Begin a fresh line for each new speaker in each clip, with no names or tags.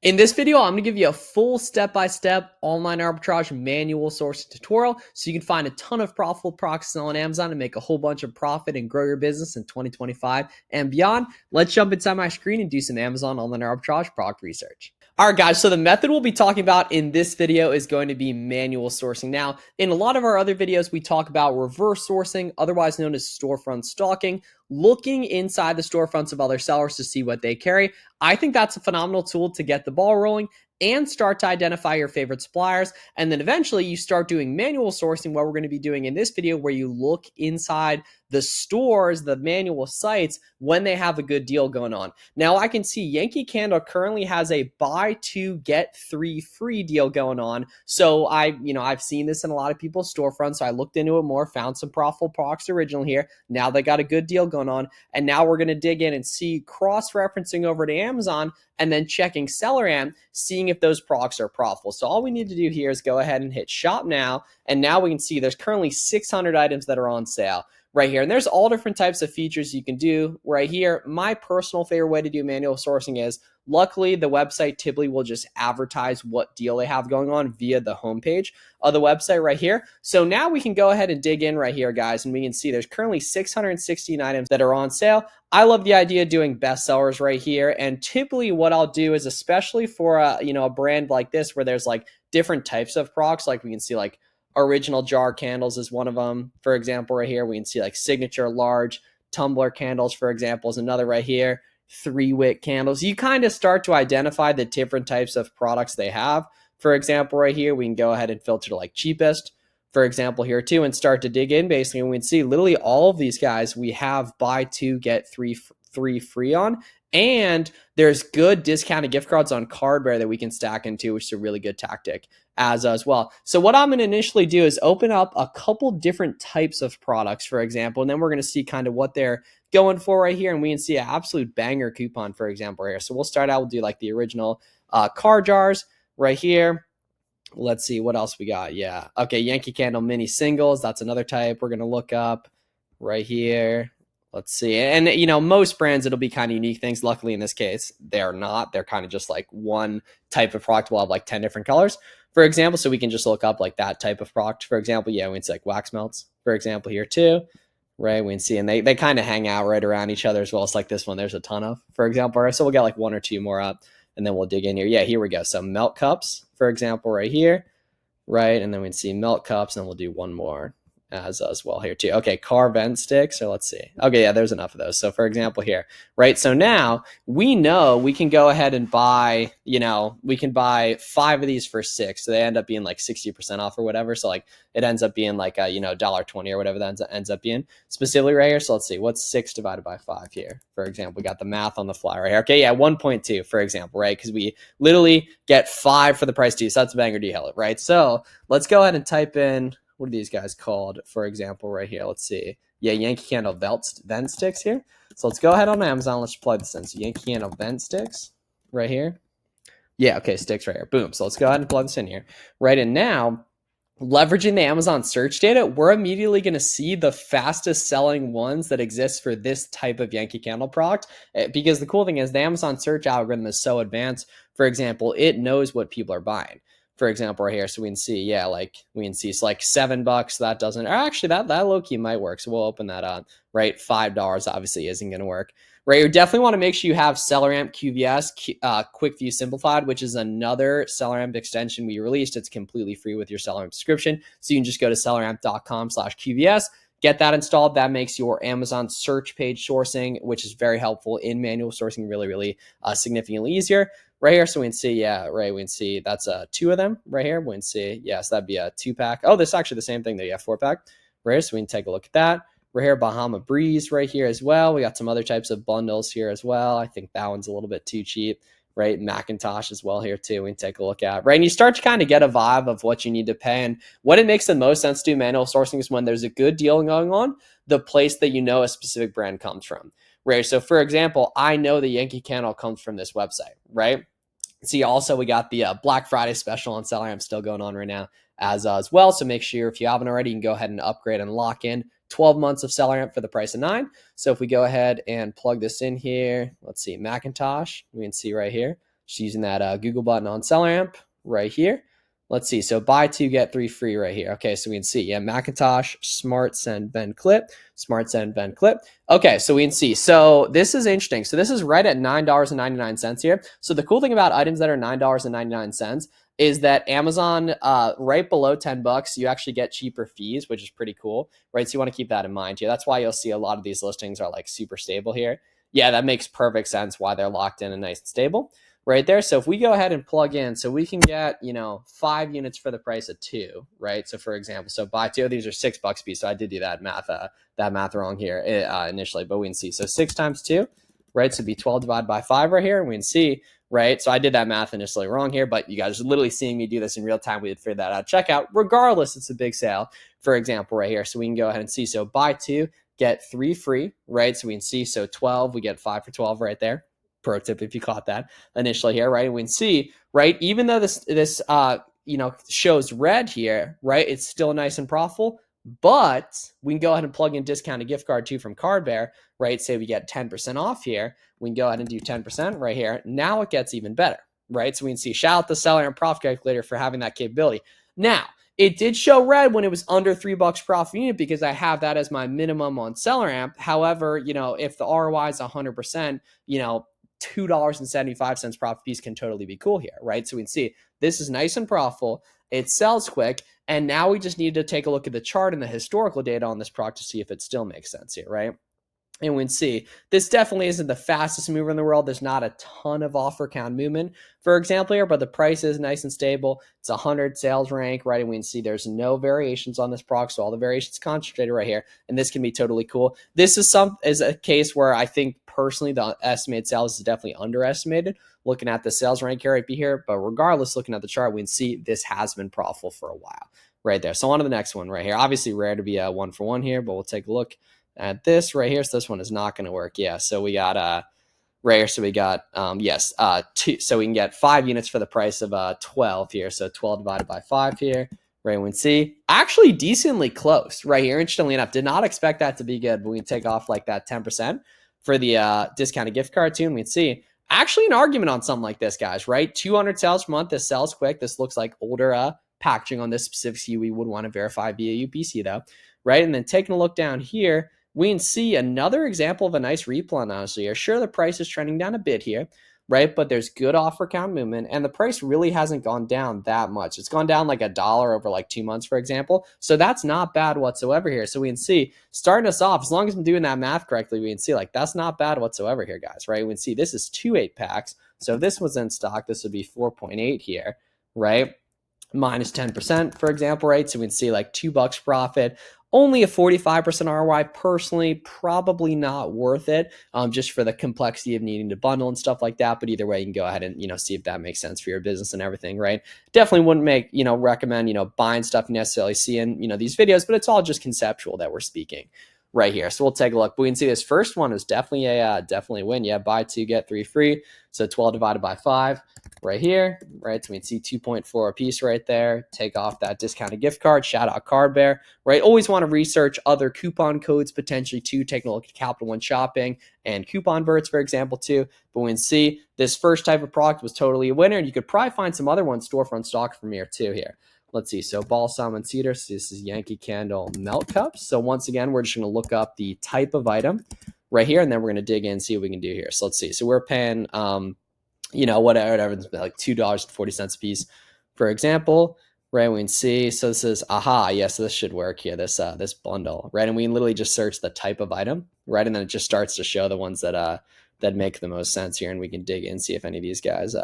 In this video, I'm going to give you a full step-by-step online arbitrage manual sourcing tutorial so you can find a ton of profitable products on Amazon and make a whole bunch of profit and grow your business in 2025 and beyond. Let's jump inside my screen and do some Amazon online arbitrage product research. All right, guys, so the method we'll be talking about in this video is going to be manual sourcing. Now, in a lot of our other videos, we talk about reverse sourcing, otherwise known as storefront stalking, looking inside the storefronts of other sellers to see what they carry. I think that's a phenomenal tool to get the ball rolling and start to identify your favorite suppliers. And then eventually you start doing manual sourcing, what we're going to be doing in this video, where you look inside the stores, the manual sites, when they have a good deal going on. Now I can see Yankee Candle currently has a buy two, get three free deal going on. So I've seen this in a lot of people's storefronts. So I looked into it more, found some profitable products original here. Now they got a good deal going on. And now we're going to dig in and see cross-referencing over to Amazon and then checking SellerAmp, seeing if those products are profitable. So all we need to do here is go ahead and hit shop now. And now we can see there's currently 600 items that are on sale right here. And there's all different types of features you can do right here. My personal favorite way to do manual sourcing is, luckily, the website typically will just advertise what deal they have going on via the homepage of the website right here. So now we can go ahead and dig in right here, guys, and we can see there's currently 616 items that are on sale. I love the idea of doing best sellers right here. And typically what I'll do is, especially for a brand like this where there's like different types of products, like we can see like original jar candles is one of them, for example, right here. We can see like signature large tumbler candles, for example, is another right here. 3-wick candles. You kind of start to identify the different types of products they have. For example, right here, we can go ahead and filter to like cheapest, for example, here too, and start to dig in basically. And we can see literally all of these guys, we have buy two, get three free on. And there's good discounted gift cards on Cardware that we can stack into, which is a really good tactic as well. So what I'm going to initially do is open up a couple different types of products, for example, and then we're going to see kind of what they're going for right here. And we can see an absolute banger coupon, for example, right here. So we'll start out, we'll do like the original car jars right here. Let's see what else we got. Yeah. Okay. Yankee Candle mini singles. That's another type we're going to look up right here. Let's see. And, most brands, it'll be kind of unique things. Luckily, in this case, they're not. They're kind of just like one type of product will have like 10 different colors, for example. So we can just look up like that type of product, for example. Yeah, we can see like wax melts, for example, here too, right? We can see, and they kind of hang out right around each other as well. It's like this one, there's a ton of, for example. Right? So we'll get like one or two more up, and then we'll dig in here. Yeah, here we go. So melt cups, for example, right here, right? And then we can see melt cups, and we'll do one more as well here too. Okay, car vent sticks. So let's see. Okay, yeah, there's enough of those. So for example here, right? So now we know we can go ahead and buy, we can buy 5 of these for $6. So they end up being like 60% off or whatever. So like it ends up being like a, $1.20 or whatever that ends up being specifically right here. So let's see, what's 6 divided by 5 here? For example, we got the math on the fly right here. Okay, yeah, 1.2, for example, right? Because we literally get 5 for the price too. So that's a banger deal, right? So let's go ahead and type in, what are these guys called, for example, right here? Let's see. Yeah, Yankee Candle vent sticks here. So let's go ahead on Amazon. Let's plug this in. So Yankee Candle vent sticks right here. Yeah, okay, sticks right here. Boom. So let's go ahead and plug this in here. Right, and now, leveraging the Amazon search data, we're immediately going to see the fastest selling ones that exist for this type of Yankee Candle product. Because the cool thing is the Amazon search algorithm is so advanced. For example, it knows what people are buying. For example, right here, so we can see, yeah, like we can see it's like $7. That doesn't, or actually that low key might work. So we'll open that up, right? $5 obviously isn't going to work, right? You definitely want to make sure you have SellerAmp QVS, Quick View Simplified, which is another SellerAmp extension we released. It's completely free with your SellerAmp subscription. So you can just go to selleramp.com/QVS. Get that installed. That makes your Amazon search page sourcing, which is very helpful in manual sourcing, really, really significantly easier. Right here, so we can see, yeah, right, we can see that's 2 of them right here. We can see, yes, that'd be a 2-pack. Oh, this is actually the same thing there. Yeah, 4-pack. Right here, so we can take a look at that. Right here, Bahama Breeze right here as well. We got some other types of bundles here as well. I think that one's a little bit too cheap. Right, Macintosh as well here too. We can take a look at, right, and you start to kind of get a vibe of what you need to pay. And when it makes the most sense to do manual sourcing is when there's a good deal going on, the place that a specific brand comes from. Right, so for example, I know the Yankee Candle comes from this website, right? See, also we got the Black Friday special on SellerAmp still going on right now as well. So make sure if you haven't already, you can go ahead and upgrade and lock in 12 months of SellerAmp for the price of 9. So if we go ahead and plug this in here, let's see, Macintosh, we can see right here. Just using that Google button on SellerAmp right here. Let's see. So buy 2, get 3 free right here. Okay, so we can see, yeah, Macintosh, Smart Send Vend Clip, Smart Send Vend Clip. Okay, so we can see. So this is interesting. So this is right at $9.99 here. So the cool thing about items that are $9.99 is that Amazon, right below 10 bucks, you actually get cheaper fees, which is pretty cool, right? So you want to keep that in mind here. That's why you'll see a lot of these listings are like super stable here. Yeah, that makes perfect sense why they're locked in and nice and stable right there. So if we go ahead and plug in, so we can get, 5 units for the price of 2, right? So for example, so buy 2, these are $6 a piece. So I did do that math wrong here initially, but we can see. So 6 times 2, right? So it'd be 12 divided by 5 right here. And we can see, right? So I did that math initially wrong here, but you guys are literally seeing me do this in real time. We would figure that out. Checkout, regardless, it's a big sale, for example, right here. So we can go ahead and see. So buy 2, get 3 free, right? So we can see. So 12, we get 5 for 12 right there. Pro tip if you caught that initially here, right? We can see, right? Even though this shows red here, right? It's still nice and profitable, but we can go ahead and plug in discounted gift card too from Card Bear, right? Say we get 10% off here. We can go ahead and do 10% right here. Now it gets even better, right? So we can see, shout out the SellerAmp Profit Calculator for having that capability. Now, it did show red when it was under $3 profit unit because I have that as my minimum on SellerAmp. However, if the ROI is 100%, $2.75 profit piece can totally be cool here, right? So we can see this is nice and profitable. It sells quick. And now we just need to take a look at the chart and the historical data on this product to see if it still makes sense here, right? And we can see this definitely isn't the fastest mover in the world. There's not a ton of offer count movement, for example, here, but the price is nice and stable. It's 100 sales rank, right? And we can see there's no variations on this product, so all the variations concentrated right here. And this can be totally cool. This is a case where I think personally the estimated sales is definitely underestimated. Looking at the sales rank here, right here, but regardless, looking at the chart, we can see this has been profitable for a while, right there. So on to the next one right here. Obviously, rare to be a 1-for-1 here, but we'll take a look at this right here. So this one is not going to work. Yeah. So we got rare. So we got 2. So we can get 5 units for the price of 12 here. So 12 divided by 5 here. Right. We can see actually decently close right here. Interestingly enough, did not expect that to be good, but we can take off like that 10% for the discounted gift card too. And we can see actually an argument on something like this, guys, right? 200 sales per month. This sells quick. This looks like older packaging on this specific SKU. We would want to verify via UPC though. Right. And then taking a look down here, we can see another example of a nice replan, honestly. Sure, the price is trending down a bit here, right? But there's good offer count movement, and the price really hasn't gone down that much. It's gone down like $1 over like 2 months, for example. So that's not bad whatsoever here. So we can see, starting us off, as long as I'm doing that math correctly, we can see like that's not bad whatsoever here, guys, right? We can see this is 2 8-packs. So if this was in stock, this would be 4.8 here, right? Minus 10%, for example, right? So we can see like $2 profit. Only a 45% ROI. Personally, probably not worth it, just for the complexity of needing to bundle and stuff like that. But either way, you can go ahead and see if that makes sense for your business and everything, right? Definitely wouldn't recommend buying stuff you necessarily see in these videos, but it's all just conceptual that we're speaking right here. So we'll take a look. But we can see this first one is definitely a win. Yeah, buy 2 get 3 free. So 12 divided by 5 right here, right? So we can see 2.4 a piece right there. Take off that discounted gift card. Shout out Card Bear, right? Always want to research other coupon codes potentially too. Taking a look at Capital One Shopping and CouponVerts, for example, too. But we can see this first type of product was totally a winner. And you could probably find some other ones storefront stock from here too here. Let's see. So balsam and cedar. So this is Yankee Candle melt cups. So once again, we're just going to look up the type of item right here, and then we're going to dig in and see what we can do here. So let's see. So we're paying, whatever, like $2.40 a piece, for example, right? We can see. So this is yes, so this should work here. This bundle, right? And we can literally just search the type of item, right? And then it just starts to show the ones that make the most sense here, and we can dig in and see if any of these guys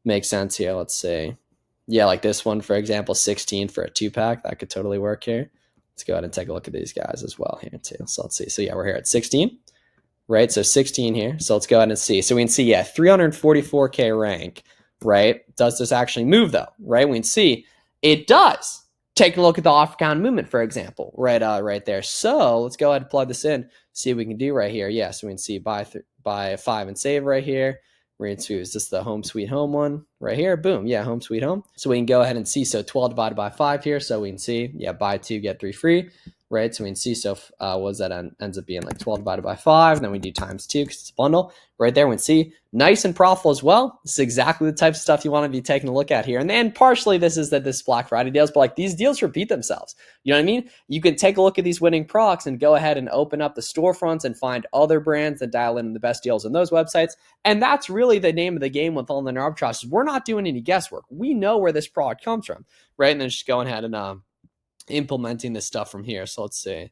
make sense here. Let's see. Yeah, like this one, for example, 16 for a 2-pack. That could totally work here. Let's go ahead and take a look at these guys as well here too. So let's see. So yeah, we're here at 16, right? So 16 here. So let's go ahead and see. So we can see, yeah, 344K rank, right? Does this actually move though, right? We can see it does. Take a look at the offer count movement, for example, right there. So let's go ahead and plug this in, see what we can do right here. Yeah, so we can see buy 5 and save right here. We're going to, is this the home sweet home one right here? Boom. Yeah, home sweet home. So we can go ahead and see. So 12 divided by 5 here. So we can see, yeah, buy 2, get 3 free. right? So we can see, so was that ends up being like 12 divided by 5, and then we do times 2 because it's a bundle. Right there, we can see nice and profitable as well. This is exactly the type of stuff you want to be taking a look at here. And then partially this is that this Black Friday deals, but like these deals repeat themselves. You know what I mean? You can take a look at these winning procs and go ahead and open up the storefronts and find other brands that dial in the best deals on those websites. And that's really the name of the game with online arbitrage. We're not doing any guesswork. We know where this product comes from, right? And then just going ahead and implementing this stuff from here. So let's see.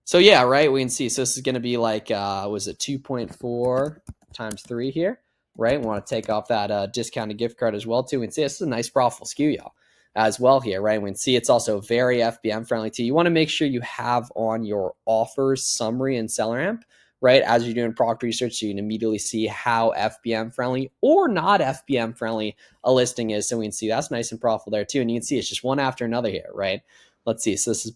So yeah, right, we can see. So this is going to be like, was it 2.4 times 3 here, right? We want to take off that discounted gift card as well too. We can see this is a nice profitable skew, y'all, as well here, right? We can see it's also very FBM friendly too. You want to make sure you have on your offers summary in SellerAmp, right? As you're doing product research, so you can immediately see how FBM friendly or not FBM friendly a listing is. So we can see that's nice and profitable there too. And you can see it's just one after another here, right? Let's see. So this is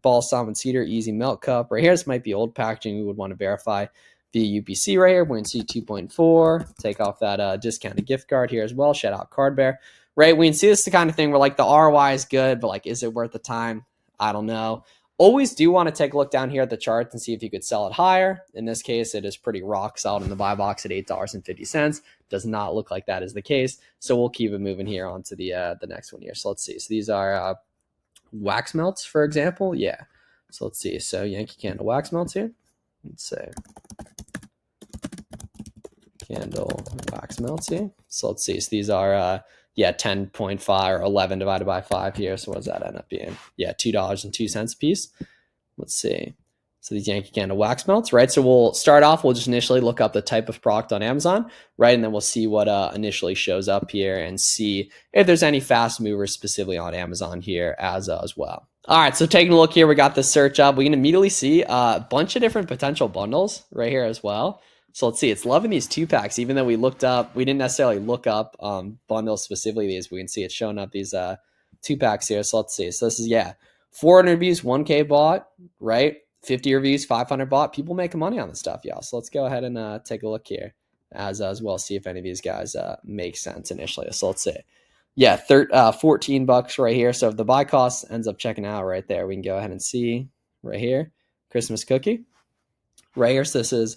balsam and cedar, easy milk cup. Right here, this might be old packaging. We would want to verify the UPC right here. We can see 2.4. Take off that discounted gift card here as well. Shout out Card Bear. Right, we can see this is the kind of thing where like the ROI is good, but like, is it worth the time? I don't know. Always do want to take a look down here at the charts and see if you could sell it higher. In this case, it is pretty rock solid in the buy box at $8.50. Does not look like that is the case. So we'll keep it moving here on to the next one here. So let's see. So these are wax melts, for example. Yeah. So let's see. So Yankee Candle wax melts here. Let's say candle wax melts here. So let's see. So these are 10.5 or 11 divided by 5 here. So what does that end up being? Yeah, $2.02 a piece. Let's see. So these Yankee Candle wax melts, right? So we'll start off, we'll just initially look up the type of product on Amazon, right? And then we'll see what initially shows up here and see if there's any fast movers specifically on Amazon here as well. All right, so taking a look here, we got the search up. We can immediately see a bunch of different potential bundles right here as well. So let's see, it's loving these 2-packs, even though we didn't necessarily look up bundles specifically these, we can see it's showing up these 2-packs here. So let's see, so this is, 400 reviews, 1K bought, right? 50 reviews, 500 bought. People making money on this stuff, y'all. So let's go ahead and take a look here as well, see if any of these guys make sense initially. So let's say, $14 right here. So if the buy cost ends up checking out right there, we can go ahead and see right here, Christmas cookie. Right here, so this is,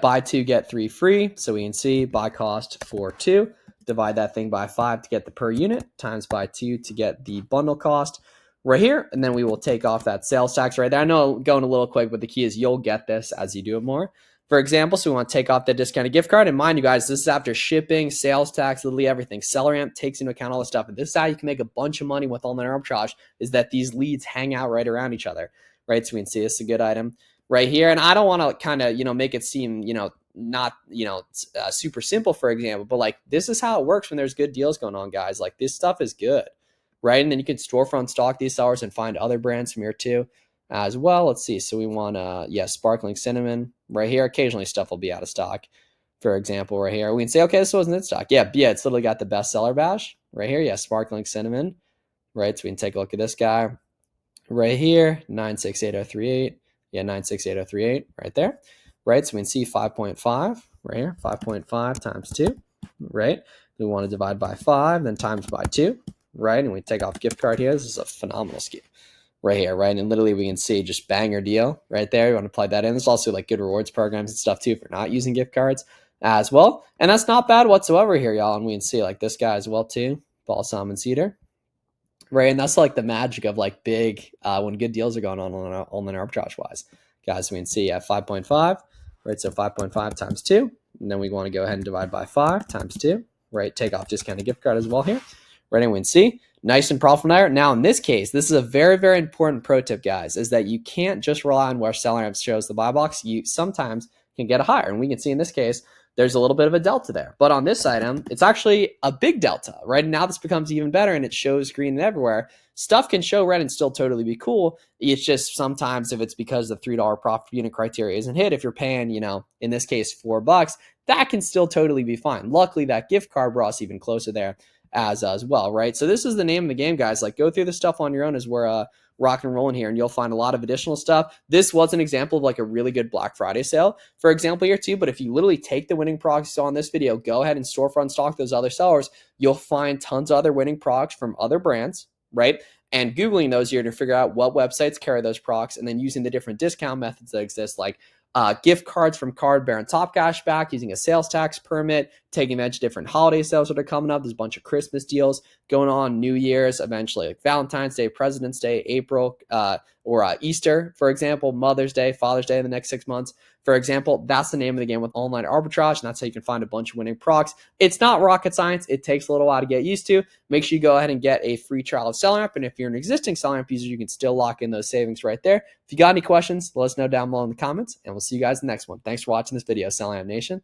buy 2, get 3 free. So we can see buy cost for 2. Divide that thing by 5 to get the per unit, times by 2 to get the bundle cost right here. And then we will take off that sales tax right there. I know I'm going a little quick, but the key is you'll get this as you do it more. For example, so we want to take off the discounted gift card. And mind you guys, this is after shipping, sales tax, literally everything. SellerAmp takes into account all this stuff. And this is how you can make a bunch of money with online arbitrage, is that these leads hang out right around each other, right? So we can see this is a good item right here. And I don't want to kind of, make it seem, not, super simple, for example, but like, this is how it works when there's good deals going on, guys. Like, this stuff is good, right? And then you can storefront stock these sellers and find other brands from here too as well. Let's see. So we want, sparkling cinnamon right here. Occasionally stuff will be out of stock. For example, right here, we can say, okay, this wasn't in stock. Yeah, it's literally got the bestseller bash right here. Yeah, sparkling cinnamon, right? So we can take a look at this guy right here, 968038. Yeah, 968038 right there, right? So we can see 5.5 right here, 5.5 times 2, right? We want to divide by 5, then times by 2, right? And we take off gift card here. This is a phenomenal scheme right here, right? And literally we can see just banger deal right there. You want to plug that in. There's also like good rewards programs and stuff too if you're not using gift cards as well. And that's not bad whatsoever here, y'all. And we can see like this guy as well too, balsam and cedar. Right, and that's like the magic of like big when good deals are going on arbitrage wise, guys. We can see at 5.5, right? So 5.5 times 2, and then we want to go ahead and divide by 5 times 2, right? Take off discounted gift card as well here, right? And we can see nice and profitable there. Now in this case, this is a very, very important pro tip, guys, is that you can't just rely on where SellerAmp shows the buy box. You sometimes can get a higher, and we can see in this case there's a little bit of a delta there. But on this item, it's actually a big delta, right? And now this becomes even better and it shows green and everywhere. Stuff can show red and still totally be cool. It's just sometimes if it's because the $3 profit per unit criteria isn't hit, if you're paying, in this case, $4, that can still totally be fine. Luckily, that gift card brought us even closer there as well, right? So this is the name of the game, guys. Like, go through the stuff on your own as we're rock and rolling here, and you'll find a lot of additional stuff. This was an example of like a really good Black Friday sale, for example, here too. But if you literally take the winning products you saw in this video, go ahead and storefront stock those other sellers, you'll find tons of other winning products from other brands, right? and Googling those here to figure out what websites carry those products, and then using the different discount methods that exist, like gift cards from Card Bear and Top Cash back, using a sales tax permit, taking advantage of different holiday sales that are coming up. There's a bunch of Christmas deals going on, New Year's, eventually like Valentine's Day, President's Day, April, or Easter, for example, Mother's Day, Father's Day in the next 6 months. For example, that's the name of the game with online arbitrage, and that's how you can find a bunch of winning products. It's not rocket science. It takes a little while to get used to. Make sure you go ahead and get a free trial of SellerAmp, and if you're an existing SellerAmp user, you can still lock in those savings right there. If you got any questions, let us know down below in the comments, and we'll see you guys in the next one. Thanks for watching this video, SellerAmp Nation.